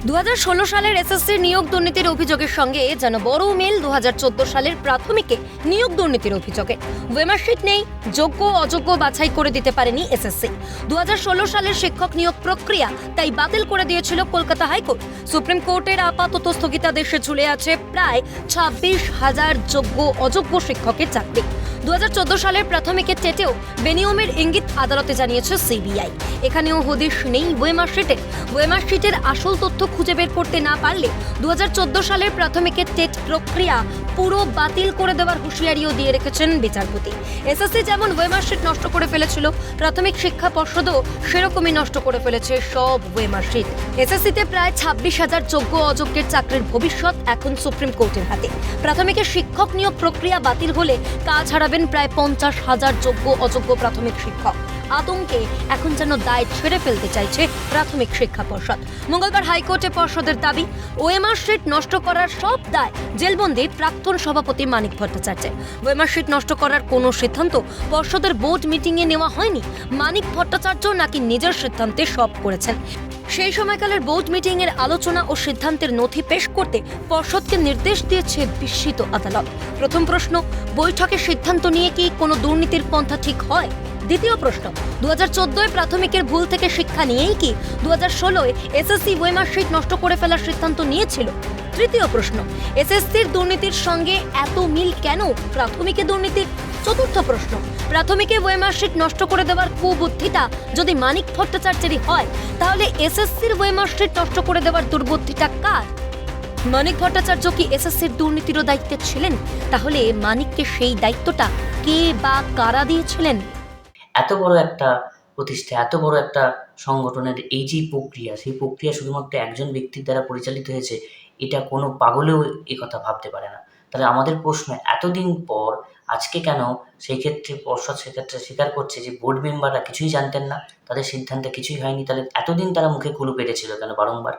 2016 সালের এসএসসির নিয়োগ দুর্নীতির অভিযোগের সঙ্গে যেন বড় মিল 2014 সালের প্রাথমিকে নিয়োগ দুর্নীতির অভিযোগে। ওয়েমার্কশিট নেই, যোগ্য অযোগ্য বাছাই করে দিতে পারেনি এসএসসি। 2016 সালের শিক্ষক নিয়োগ প্রক্রিয়া তাই বাতিল করে দিয়েছিল কলকাতা হাইকোর্ট। সুপ্রিম কোর্টের আপাতত স্থগিতাদেশে ঝুলে আছে প্রায় 26,000 যোগ্য অযোগ্য শিক্ষকের চাকরি। 2014 সালের প্রাথমিকে টেটেও বেনিয়মের ইঙ্গিত আদালতে জানিয়েছে সিবিআই। এখানেও হদিশ নেই ওয়েমার্কশিটের আসল তথ্য খুঁজে বের করতে না পারলে 2014 সালের প্রাথমিকের টেট প্রক্রিয়া পুরো বাতিল করে দেওয়ার হুঁশিয়ারিও দিয়ে রেখেছেন বিচারপতি। এসএসসি যেমন ওয়েমার্কশিট নষ্ট করে ফেলেছিল, প্রাথমিক শিক্ষা পর্ষদও সেরকমই নষ্ট করে ফেলেছে সব ওয়েমার্কশিট। এসএসসিতে প্রায় 26,000 যোগ্য অযোগ্যের চাকরির ভবিষ্যৎ এখন সুপ্রিম কোর্টের হাতে। প্রাথমিকের শিক্ষক নিয়োগ প্রক্রিয়া বাতিল হলে কাজ হারাবেন প্রায় 50,000 যোগ্য অযোগ্য প্রাথমিক শিক্ষক। আতঙ্কে এখন যেন দায় ছেড়ে ফেলতে চাইছে প্রাথমিক শিক্ষা পর্ষদ। মঙ্গলবার হাইকোর্টে পর্ষদের দাবি, ওয়েমার্কশিট নষ্ট করার সব দায় জেলবন্দি প্রাক্তন সভাপতি মানিক ভট্টাচার্যের। ওয়েমার্কশিট নষ্ট করার কোনো সিদ্ধান্ত পর্ষদের বোর্ড মিটিংয়ে নেওয়া হয়নি। মানিক ভট্টাচার্য নাকি নিজের সিদ্ধান্তে সব করেছেন। সেই সময়কালের বোর্ড মিটিংয়ের আলোচনা ও সিদ্ধান্তের নথি পেশ করতে পর্ষদকে নির্দেশ দিয়েছে বিস্মিত আদালত। প্রথম প্রশ্ন, বৈঠকের সিদ্ধান্ত নিয়ে কি কোনো দুর্নীতির পন্থা ঠিক হয়? দ্বিতীয় প্রশ্ন, 2014 প্রাথমিকের ভুল থেকে শিক্ষা নিয়েই কি 2016 এসএসসি ওয়েমার্কশিট নষ্ট করে ফেলার সিদ্ধান্ত নিয়েছিল? তৃতীয় প্রশ্ন, এসএসসির দুর্নীতির সঙ্গে এত মিল কেন প্রাথমিকে দুর্নীতির? চতুর্থ প্রশ্ন, প্রাথমিকে ওয়েমার্কশিট নষ্ট করে দেওয়ার কুবুদ্ধিটা যদি মানিক ভট্টাচার্যেরই হয়, তাহলে এসএসসির ওয়েমার্কশিট নষ্ট করে দেওয়ার দুর্বুদ্ধিটা কার? মানিক ভট্টাচার্য কি এসএসসির দুর্নীতিরও দায়িত্বে ছিলেন? তাহলে মানিককে সেই দায়িত্বটা কে বা কারা দিয়েছিলেন? এত বড় একটা প্রতিষ্ঠা, এত বড় একটা সংগঠনের এই যে প্রক্রিয়া, সেই প্রক্রিয়া শুধুমাত্র একজন ব্যক্তির দ্বারা পরিচালিত হয়েছে, এটা কোনো পাগলেও এ কথা ভাবতে পারে না। তাহলে আমাদের প্রশ্ন, এতদিন পর আজকে কেন সেই ক্ষেত্রে পর্ষদ সেক্ষেত্রে স্বীকার করছে যে বোর্ড মেম্বাররা কিছুই জানতেন না, তাদের সিদ্ধান্তে কিছুই হয়নি? তাহলে এতদিন তারা মুখে কুলু পেটেছিল কেন বারংবার?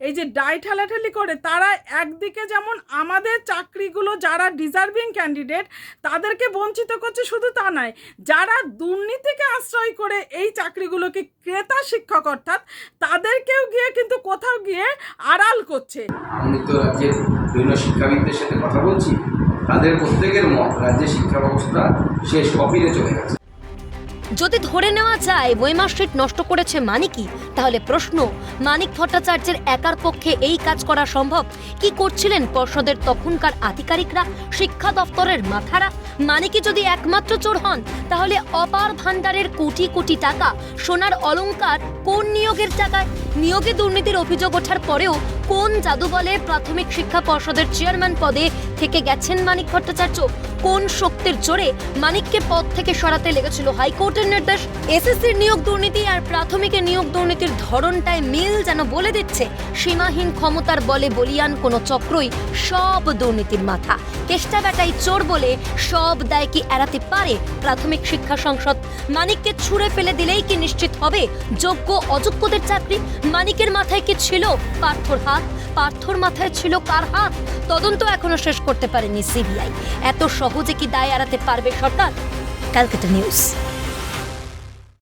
এই যে দায় ঠেলাঠেলি করে, তারা একদিকে যেমন আমাদের চাকরিগুলো যারা ডিজার্ভিং ক্যান্ডিডেট তাদেরকে বঞ্চিত করছে, শুধু তা নয়, যারা দুর্নীতিকে আশ্রয় করে এই চাকরিগুলোকে ক্রেতা শিক্ষক অর্থাৎ তাদেরকেও গিয়ে কিন্তু কোথাও গিয়ে আড়াল করছে। আমি তো রাজ্যের বিভিন্ন শিক্ষাবিদদের সাথে কথা বলছি, তাদের প্রত্যেকের মত রাজ্যের শিক্ষা ব্যবস্থা শেষ কপিলে চলে গেছে। যদি ধরে নেওয়া যায় ওয়েমার্কশিট নষ্ট করেছে মানিকই, তাহলে প্রশ্ন, মানিক ভট্টাচার্যের একার পক্ষে এই কাজ করা সম্ভব? কি করছিলেন পর্ষদের তখনকার আধিকারিকরা, শিক্ষা দপ্তরের মাথারা? মানিকই যদি একমাত্র চোর হন, তাহলে অপার ভান্ডারের কোটি কোটি টাকা, সোনার অলংকার কোন নিয়োগের টাকায়? নিয়োগে দুর্নীতির অভিযোগ ওঠার পরেও কোন জাদু বলে প্রাথমিক শিক্ষা পর্ষদের চেয়ারম্যান পদে থেকে গেছেন মানিক ভট্টাচার্য? কোন শক্তির জোরে মানিককে পদ থেকে সরাতে লেগেছিল হাইকোর্টের নির্দেশ? এসএসসির নিয়োগ দুর্নীতি আর প্রাথমিকের নিয়োগ দুর্নীতির ধরনটায় মিল যেন বলে দিচ্ছে সীমাহীন ক্ষমতার বলে বলিয়ান কোনো চক্রই সব দুর্নীতির মাথা। কেষ্টা বেটাই চোর বলে সব দায় কি এড়াতে পারে প্রাথমিক শিক্ষা সংসদ? মানিককে ছুঁড়ে ফেলে দিলেই কি নিশ্চিত হবে যোগ্য অযোগ্যদের চাকরি? মানিকের মাথায় কি ছিল পার্থর হাত? পার্থর মাথায় ছিল কার হাত? তদন্ত এখনো শেষ করতে পারেনি সিবিআই। এত সহজে কি দায় এড়াতে পারবে সরকার? ক্যালকাটা নিউজ।